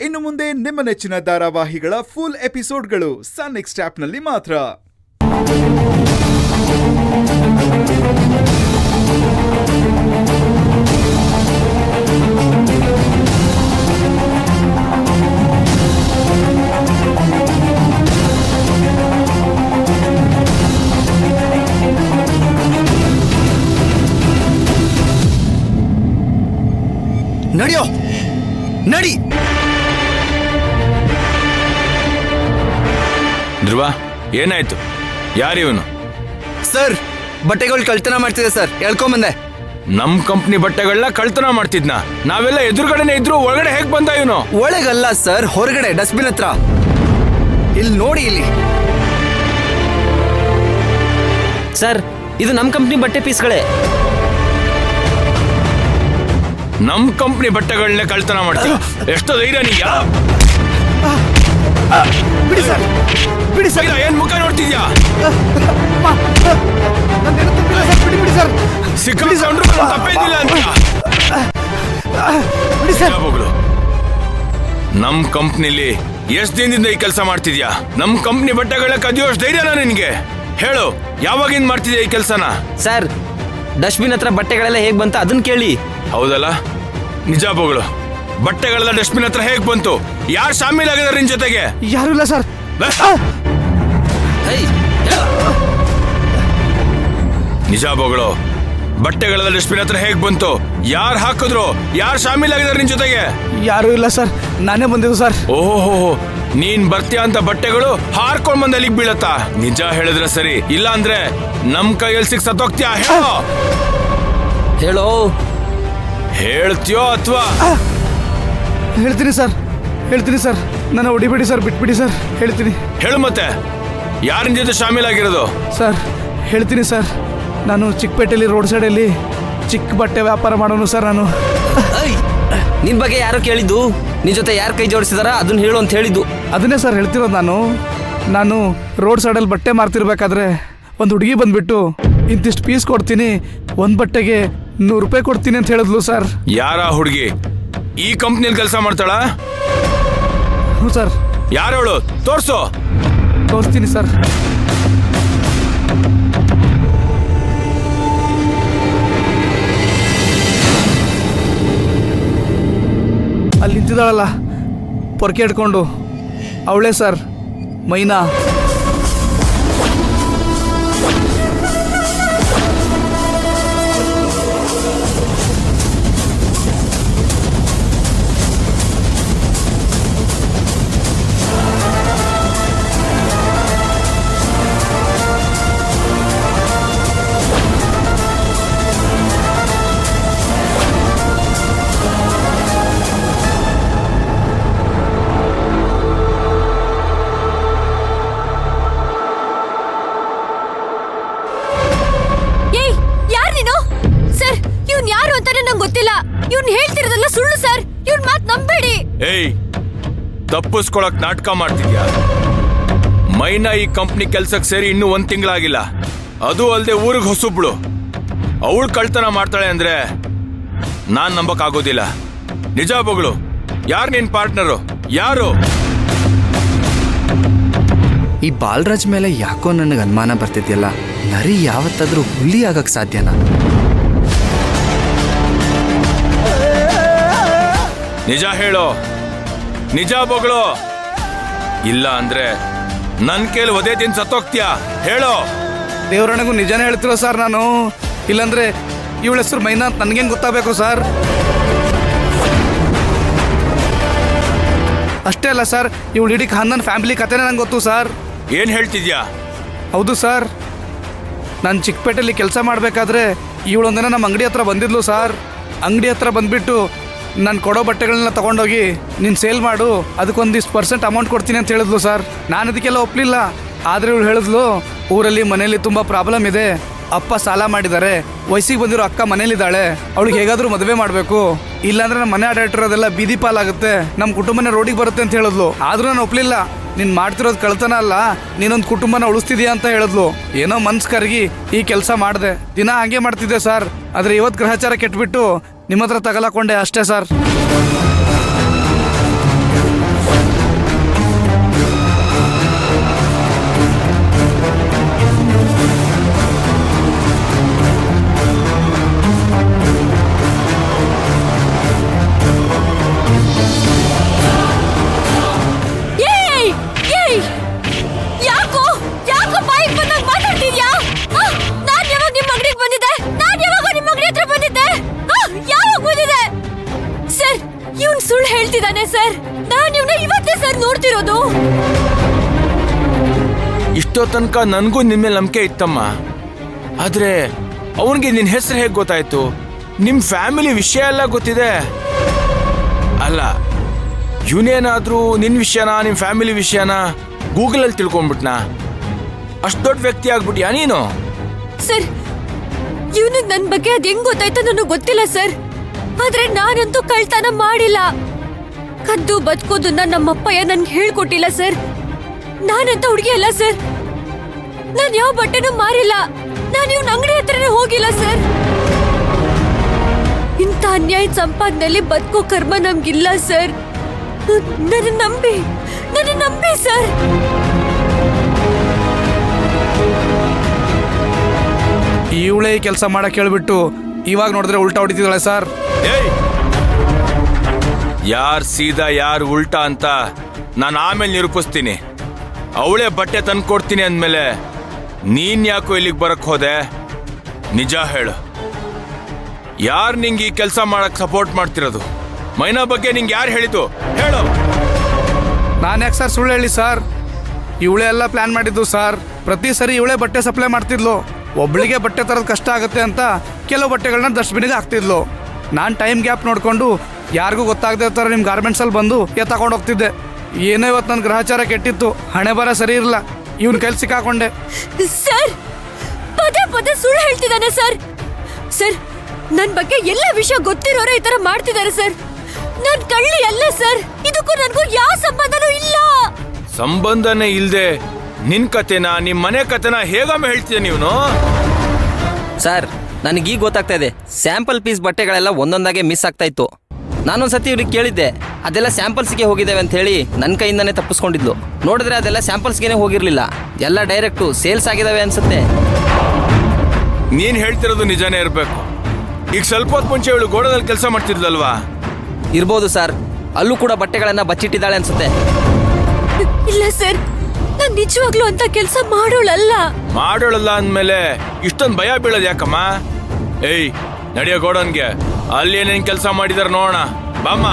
ಇನ್ನು ಮುಂದೆ ನಿಮ್ಮ ನೆಚ್ಚಿನ ಧಾರಾವಾಹಿಗಳ ಫುಲ್ ಎಪಿಸೋಡ್ಗಳು ಸನ್ ನೆಕ್ಸ್ಟ್ ಆಪ್ನಲ್ಲಿ ಮಾತ್ರ. ನಡಿಯೋ ನಡಿ. ಧ್ರುವ, ಏನಾಯ್ತು? ಯಾರಿವನು? ಸರ್, ಬಟ್ಟೆಗಳು ಕಳ್ತನ ಮಾಡ್ತಿದೆ ಸರ್, ಹೇಳ್ಕೊಂಬಂದೆ. ನಮ್ ಕಂಪ್ನಿ ಬಟ್ಟೆಗಳನ್ನ ಕಳ್ತನ ಮಾಡ್ತಿದ್ನ? ನಾವೆಲ್ಲ ಎದುರುಗಡೆನೆ ಇದ್ರು, ಒಳಗಡೆ ಹೇಗ್ ಬಂದ ಇವನು? ಒಳಗಲ್ಲ ಸರ್, ಹೊರಗಡೆ ಡಸ್ಟ್ಬಿನ್ ಹತ್ರ. ಇಲ್ಲಿ ನೋಡಿ, ಇಲ್ಲಿ. ಸರ್, ಇದು ನಮ್ ಕಂಪ್ನಿ ಬಟ್ಟೆ ಪೀಸ್ಗಳೇ. ನಮ್ ಕಂಪ್ನಿ ಬಟ್ಟೆಗಳನ್ನೇ ಕಳ್ತನ ಮಾಡ್ತೀಯ? ಎಷ್ಟು ಧೈರ್ಯ ನೀ? ಬಿಡಿ ಸರ್, ಬಿಡಿ ಸರ್. ಏನ್ ಮುಖ ನೋಡ್ತಿದ್ಯಾ? ಬಿಡಿ ಸರ್. ಸಿಕ್ಕಾಕೊಂಡ್ರು ತಪ್ಪೇನಿಲ್ಲ ಅಂತ. ನಮ್ ಕಂಪ್ನಿಲಿ ಎಷ್ಟ್ ದಿನದಿಂದ ಈ ಕೆಲಸ ಮಾಡ್ತಿದ್ಯಾ? ನಮ್ ಕಂಪ್ನಿ ಬಟ್ಟೆಗಳ ಕದಿಯೋಷ್ಟು ಧೈರ್ಯನ ನಿನ್ಗೆ? ಹೇಳು, ಯಾವಾಗಿಂದ ಮಾಡ್ತಿದ್ಯಾ ಈ ಕೆಲಸನ? ಸರ್, ಡಸ್ಟ್ಬಿನ್ ಹತ್ರ ಬಟ್ಟೆಗಳೆಲ್ಲ ಹೇಗ್ ಬಂತ ಅದನ್ನ ಕೇಳಿ. ಹೌದಲ್ಲ, ನಿಜ ಬೋಗಳು. ಬಟ್ಟೆಗಳೆಲ್ಲ ಡಸ್ಟ್ಬಿನ್ ಹತ್ರ ಹೇಗ್ ಬಂತು? ಯಾರು ಶಾಮೀಲ್ ಆಗಿದಾರೆ ನಿನ್ ಜೊತೆಗೆ? ಯಾರು ಇಲ್ಲ ಸರ್. ನಿಜ ಬೋಗಳು, ಬಟ್ಟೆಗಳೆಲ್ಲ ಡಸ್ಟ್ಬಿನ್ ಹತ್ರ ಹೇಗ್ ಬಂತು? ಯಾರು ಹಾಕಿದ್ರು? ಯಾರು ಶಾಮೀಲ್ ಆಗಿದಾರೆ ನಿನ್ ಜೊತೆಗೆ? ಯಾರು ಇಲ್ಲ ಸರ್, ನಾನೇ ಬಂದಿದ್ದು ಸರ್. ಓಹೋ, ನೀನ್ ಬರ್ತೀಯ ಅಂತ ಬಟ್ಟೆಗಳು ಹಾರ್ಕೊಂಡ್ ಬಂದ ಅಲ್ಲಿಗೆ ಬೀಳತ್ತಾ? ನಿಜ ಹೇಳಿದ್ರೆ ಸರಿ, ಇಲ್ಲ ಅಂದ್ರೆ ನಮ್ ಕೈಯಲ್ಲಿ ಸಿಕ್ ಸತ್ತೋಗ್ತೀಯ. ಹೇಳೋ. ಹೇಳೋ. ಹೇಳ್ತೀಯೋ ಅಥವಾ? ಹೇಳ್ತೀನಿ ಸರ್, ಹೇಳ್ತೀನಿ ಸರ್. ನನ್ನ ಹೊಡಿಬೇಡಿ ಸರ್, ಬಿಟ್ಬಿಡಿ ಸರ್, ಹೇಳ್ತೀನಿ. ಹೇಳು ಮತ್ತೆ, ಯಾರಿನ ಜೊತೆ ಶಾಮೀಲ್ ಆಗಿರೋದು? ಸರ್, ಹೇಳ್ತೀನಿ ಸರ್. ನಾನು ಚಿಕ್ಕಪೇಟೆಯಲ್ಲಿ ರೋಡ್ ಸೈಡಲ್ಲಿ ಚಿಕ್ಕ ಬಟ್ಟೆ ವ್ಯಾಪಾರ ಮಾಡೋನು ಸರ್. ನಾನು ನಿನ್ ಬಗ್ಗೆ ಯಾರು ಕೇಳಿದ್ದು? ನಿನ್ ಜೊತೆ ಯಾರು ಕೈ ಜೋಡಿಸಿದಾರ ಅದನ್ನ ಹೇಳು ಅಂತ ಹೇಳಿದ್ದು. ಅದನ್ನೇ ಸರ್ ಹೇಳ್ತಿರೋದು. ನಾನು ರೋಡ್ ಸೈಡಲ್ಲಿ ಬಟ್ಟೆ ಮಾರ್ತಿರ್ಬೇಕಾದ್ರೆ ಒಂದು ಹುಡುಗಿ ಬಂದ್ಬಿಟ್ಟು ಇಂತಿಷ್ಟು ಪೀಸ್ ಕೊಡ್ತೀನಿ, ಒಂದು ಬಟ್ಟೆಗೆ 100 ರೂಪಾಯಿ ಕೊಡ್ತೀನಿ ಅಂತ ಹೇಳಿದ್ಲು ಸರ್. ಯಾರ ಹುಡುಗಿ? ಈ ಕಂಪ್ನಿಯಲ್ಲಿ ಕೆಲಸ ಮಾಡ್ತಾಳ? ಹ್ಞೂ ಸರ್. ಯಾರವಳು? ತೋರ್ಸು. ತೋರಿಸ್ತೀನಿ ಸರ್. ಅಲ್ಲಿ ನಿಂತಿದ್ದಾಳಲ್ಲ ಪೊರ್ಕೆ ಹಿಡ್ಕೊಂಡು, ಅವಳೇ ಸರ್, ಮೈನಾ. ಏಯ್, ತಪ್ಪಿಸ್ಕೊಳಕ್ ನಾಟಕ ಮಾಡ್ತಿದ್ಯಾ? ಮೈನಾ ಈ ಕಂಪ್ನಿ ಕೆಲ್ಸಕ್ಕೆ ಸೇರಿ ಇನ್ನೂ 1 ತಿಂಗಳಾಗಿಲ್ಲ. ಅದು ಅಲ್ಲದೆ ಊರಿಗೆ ಹೊಸಬ್ಳು. ಅವಳು ಕಳ್ತನ ಮಾಡ್ತಾಳೆ ಅಂದ್ರೆ ನಾನ್ ನಂಬಕ್ ಆಗೋದಿಲ್ಲ. ನಿಜ ಬೋಗಳು, ಯಾರು ನಿನ್ ಪಾರ್ಟ್ನರು? ಯಾರು? ಈ ಬಾಲರಾಜ್ ಮೇಲೆ ಯಾಕೋ ನನಗೆ ಅನುಮಾನ ಬರ್ತಿದ್ಯಲ್ಲ. ನರಿ ಯಾವತ್ತಾದ್ರೂ ಹುಲಿ ಆಗಕ್ ಸಾಧ್ಯನಾ? ನಿಜ ಹೇಳು, ನಿಜ ಬೋಗಳು. ಇಲ್ಲ ಅಂದ್ರೆ ನನ್ ಕೇಳಿ ಒದೇ ತಿನ್ ಸತ್ತೋಗ್ತೀಯಾ? ಹೇಳೋ. ದೇವರಣೆಗೂ ನಿಜಾನೇ ಹೇಳ್ತಿರೋ ಸರ್ ನಾನು. ಇಲ್ಲಾಂದ್ರೆ ಇವಳ ಹೆಸರು ಮೈನಾ ಅಂತ ನನ್ಗೇನು ಗೊತ್ತಾಗಬೇಕು ಸರ್? ಅಷ್ಟೇ ಅಲ್ಲ ಸರ್, ಇವಳು ಇಡೀ ಖಾನ್ದಾನ್ ಫ್ಯಾಮಿಲಿ ಕಥೆನೇ ನಂಗೆ ಗೊತ್ತು ಸರ್. ಏನ್ ಹೇಳ್ತಿದ್ಯಾ? ಹೌದು ಸರ್. ನಾನು ಚಿಕ್ಕಪೇಟೆಯಲ್ಲಿ ಕೆಲಸ ಮಾಡಬೇಕಾದ್ರೆ ಇವಳೊಂದಿನ ನಮ್ಮ ಅಂಗಡಿ ಹತ್ರ ಬಂದಿದ್ಲು ಸರ್. ಅಂಗಡಿ ಹತ್ರ ಬಂದ್ಬಿಟ್ಟು ನಾನು ಕೊಡೋ ಬಟ್ಟೆಗಳನ್ನ ತೊಗೊಂಡೋಗಿ ನೀನು ಸೇಲ್ ಮಾಡು, ಅದಕ್ಕೊಂದಿಷ್ಟು % ಅಮೌಂಟ್ ಕೊಡ್ತೀನಿ ಅಂತ ಹೇಳಿದ್ಲು ಸರ್. ನಾನು ಅದಕ್ಕೆಲ್ಲ ಒಪ್ಪಲಿಲ್ಲ. ಆದರೆ ಇವಳು ಹೇಳಿದ್ಲು, ಊರಲ್ಲಿ ಮನೇಲಿ ತುಂಬ ಪ್ರಾಬ್ಲಮ್ ಇದೆ, ಅಪ್ಪ ಸಾಲ ಮಾಡಿದ್ದಾರೆ, ವಯಸ್ಸಿಗೆ ಬಂದಿರೋ ಅಕ್ಕ ಮನೇಲಿದ್ದಾಳೆ, ಅವಳಿಗೆ ಹೇಗಾದರೂ ಮದುವೆ ಮಾಡಬೇಕು, ಇಲ್ಲಾಂದ್ರೆ ನಮ್ಮ ಮನೆ ಆಡಾಟಿರೋದೆಲ್ಲ ಬೀದಿ ಪಾಲಾಗುತ್ತೆ, ನಮ್ಮ ಕುಟುಂಬನೇ ರೋಡಿಗೆ ಬರುತ್ತೆ ಅಂತ ಹೇಳಿದ್ಲು. ಆದರೂ ನಾನು ಒಪ್ಪಲಿಲ್ಲ. ನೀನು ಮಾಡ್ತಿರೋದು ಕಳ್ತನ ಅಲ್ಲ, ನೀನೊಂದು ಕುಟುಂಬನ ಉಳಿಸ್ತಿದ್ಯಾ ಅಂತ ಹೇಳಿದ್ಲು. ಏನೋ ಮನ್ಸು ಕರಗಿ ಈ ಕೆಲಸ ಮಾಡಿದೆ. ದಿನ ಹಂಗೆ ಮಾಡ್ತಿದ್ದೆ ಸರ್. ಆದರೆ ಇವತ್ತು ಗ್ರಹಚಾರ ಕೆಟ್ಬಿಟ್ಟು ನಿಮ್ಮ ಹತ್ರ ತಗಲಾಕೊಂಡೆ ಅಷ್ಟೇ ಸರ್. ಸರ್, ನಾನು ಇವ್ನ ಇವತ್ತೇ ಸರ್ ನೋಡ್ತಿರೋದು. ಇಷ್ಟೋ ತನಕ ನನಗೂ ನಿನ್ ಮೇಲೆ ನಂಬಿಕೆ ಇತ್ತಮ್ಮ. ಆದ್ರೆ ಅವನಿಗೆ ನಿನ್ ಹೆಸರು ಹೇಗೆ ಗೊತ್ತಾಯ್ತು? ನಿಮ್ ಫ್ಯಾಮಿಲಿ ವಿಷಯ ಎಲ್ಲ ಗೊತ್ತಿದೆ ಅಲ್ಲ. ಇವನೇನಾದ್ರೂ ನಿನ್ ವಿಷಯನ ನಿಮ್ ಫ್ಯಾಮಿಲಿ ವಿಷಯನ ಗೂಗಲಲ್ಲಿ ತಿಳ್ಕೊಂಡ್ಬಿಟ್ನಾ? ಅಷ್ಟು ದೊಡ್ಡ ವ್ಯಕ್ತಿ ಆಗ್ಬಿಟ್ಯಾ ನೀನು? ಸರ್, ಇವನಿಗೆ ನನ್ ಬಗ್ಗೆ ಅದ್ ಹೆಂಗ್ ಗೊತ್ತಾಯ್ತು ನನಗೆ ಗೊತ್ತಿಲ್ಲ ಸರ್. ಆದ್ರೆ ನಾನಂತೂ ಕಳ್ತನ ಮಾಡಿಲ್ಲ. ಕದ್ದು ಬದುಕೋದನ್ನ ನಮ್ಮಪ್ಪಯ್ಯ ನನ್ಗೆ ಹೇಳ್ಕೊಟ್ಟಿಲ್ಲ ಸರ್. ನಾನಂತ ಹುಡುಗಿ ಅಲ್ಲ ಸರ್. ನಾನ್ ಯಾವ ಬಟ್ಟೆನೂ ಮಾರಿಲ್ಲ. ನಾನು ಇವ್ನ ಅಂಗಡಿ ಹತ್ರನೇ ಹೋಗಿಲ್ಲ ಸರ್. ಇಂಥ ಅನ್ಯಾಯ ಸಂಪಾದನೆಯಲ್ಲಿ ಬದುಕೋ ಕರ್ಮ ನಮ್ಗಿಲ್ಲ ಸರ್. ನನ್ನ ನಂಬಿ ಸರ್. ಇವಳೇ ಈ ಕೆಲಸ ಮಾಡಕ್ಕೆ ಹೇಳ್ಬಿಟ್ಟು ಇವಾಗ ನೋಡಿದ್ರೆ ಉಲ್ಟಾ ಹೊಡಿತಿದ್ದಾಳೆ ಸರ್. ಏಯ್, ಯಾರ್ ಸೀದಾ ಯಾರು ಉಲ್ಟಾ ಅಂತ ನಾನು ಆಮೇಲೆ ನಿರೂಪಿಸ್ತೀನಿ. ಅವಳೇ ಬಟ್ಟೆ ತಂದ್ಕೊಡ್ತೀನಿ ಅಂದ್ಮೇಲೆ ನೀನ್ ಯಾಕೋ ಇಲ್ಲಿಗೆ ಬರಕ್ ಹೋದೆ? ನಿಜ ಹೇಳು, ಯಾರು ನಿಂಗೆ ಈ ಕೆಲಸ ಮಾಡಕ್ ಸಪೋರ್ಟ್ ಮಾಡ್ತಿರೋದು? ಮೈನಾ ಬಗ್ಗೆ ನಿಂಗೆ ಯಾರು ಹೇಳಿದ್ದು ಹೇಳು. ನಾನು ಯಾಕೆ ಸರ್ ಸುಳ್ಳು ಹೇಳಿ ಸರ್? ಇವಳೇ ಎಲ್ಲ ಪ್ಲಾನ್ ಮಾಡಿದ್ದು ಸರ್. ಪ್ರತಿ ಸರಿ ಇವಳೇ ಬಟ್ಟೆ ಸಪ್ಲೈ ಮಾಡ್ತಿದ್ಲು. ಒಬ್ಳಿಗೆ ಬಟ್ಟೆ ತರೋದು ಕಷ್ಟ ಆಗುತ್ತೆ ಅಂತ ಕೆಲವು ಬಟ್ಟೆಗಳನ್ನ ಡಸ್ಟ್ಬಿನ್ಗೆ ಹಾಕ್ತಿದ್ಲು. ನಾನು ಟೈಮ್ ಗ್ಯಾಪ್ ನೋಡಿಕೊಂಡು ಯಾರಿಗೂ ಗೊತ್ತಾಗದೆ ಥರ ನಿಮ್ಮ ಗಾರ್ಮೆಂಟ್ಸಲ್ಲಿ ಬಂದು ತಗೊಂಡು ಹೋಗ್ತಿದ್ದೆ. ಏನೋ ಇವತ್ತು ನನ್ನ ಗ್ರಹಚಾರ ಕೆಟ್ಟಿತ್ತು, ಹಣೆ ಬರ ಸರಿ ಇರಲ್ಲ, ಇವನ್ ಕೈಲಿ ಸಿಕ್ಕಾಕೊಂಡೆ. ಸರ್, ಪದೇ ಸುಳ್ಳು ಹೇಳ್ತಿದ್ದಾನೆ ಸರ್. ಸರ್, ನನ್ ಬಗ್ಗೆ ಎಲ್ಲ ವಿಷಯ ಗೊತ್ತಿರೋರು ಈ ತರ ಮಾಡ್ತಿದ್ದಾರೆ ಸರ್. ನಾನ್ ಕಳ್ಳಿ ಅಲ್ಲ ಸರ್. ಇದಕ್ಕೂ ನನಗೂ ಯಾವ ಸಂಬಂಧನೂ ಇಲ್ಲ. ಸಂಬಂಧನೇ ಇಲ್ದೆ ನಿನ್ ಕತೆನ ನಿಮ್ ಮನೆ ಕತೆನ ಹೇಗಮ್ಮ ಹೇಳ್ತೀಯ ನೀನು? ಸರ್, ನನಗೀಗ ಗೊತ್ತಾಗ್ತಾ ಇದೆ. ಸ್ಯಾಂಪಲ್ ಪೀಸ್ ಬಟ್ಟೆಗಳೆಲ್ಲ ಒಂದೊಂದಾಗೆ ಮಿಸ್ ಆಗ್ತಾ ಇತ್ತು. ನಾನೊಂದ್ಸತಿ ಇವ್ರಿಗೆ ಕೇಳಿದ್ದೆ, ಅದೆಲ್ಲ ಸ್ಯಾಂಪಲ್ಸ್ಗೆ ಹೋಗಿದ್ದೇವೆ ಅಂತ ಹೇಳಿ ನನ್ನ ಕೈಯಿಂದಾನೇ ತಪ್ಪಿಸ್ಕೊಂಡಿದ್ಲು. ನೋಡಿದ್ರೆ ಅದೆಲ್ಲ ಸ್ಯಾಂಪಲ್ಸ್ಗೆ ಹೋಗಿರ್ಲಿಲ್ಲ, ಎಲ್ಲ ಡೈರೆಕ್ಟು ಸೇಲ್ಸ್ ಆಗಿದಾವೆ ಅನ್ಸುತ್ತೆ. ನೀನ್ ಹೇಳ್ತಿರೋದು ನಿಜಾನೇ ಇರ್ಬೇಕು. ಈಗ ಸ್ವಲ್ಪ ಹೊತ್ತು ಮುಂಚೆ ಇವಳು ಗೋಡದಲ್ಲಿ ಕೆಲಸ ಮಾಡ್ತಿದ್ಲಲ್ವಾ? ಇರ್ಬೋದು ಸರ್, ಅಲ್ಲೂ ಕೂಡ ಬಟ್ಟೆಗಳನ್ನ ಬಚ್ಚಿಟ್ಟಿದ್ದಾಳೆ ಅನ್ಸುತ್ತೆ. ಇಲ್ಲ ಸರ್, ನಾನ್ ನಿಜವಾಗ್ಲೂ ಅಂತ ಕೆಲಸ ಮಾಡೋಳಲ್ಲ ಅಂದ್ಮೇಲೆ ಇಷ್ಟೊಂದು ಭಯ ಬೀಳೋದು ಯಾಕಮ್ಮ? ಏಯ್, ನಡೆಯೋ ಗೋಡನ್ಗೆ ಅಲ್ಲಿ ಏನೇನ್ ಕೆಲಸ ಮಾಡಿದಾರ ನೋಡೋಣ ಬಾಮ್ಮ.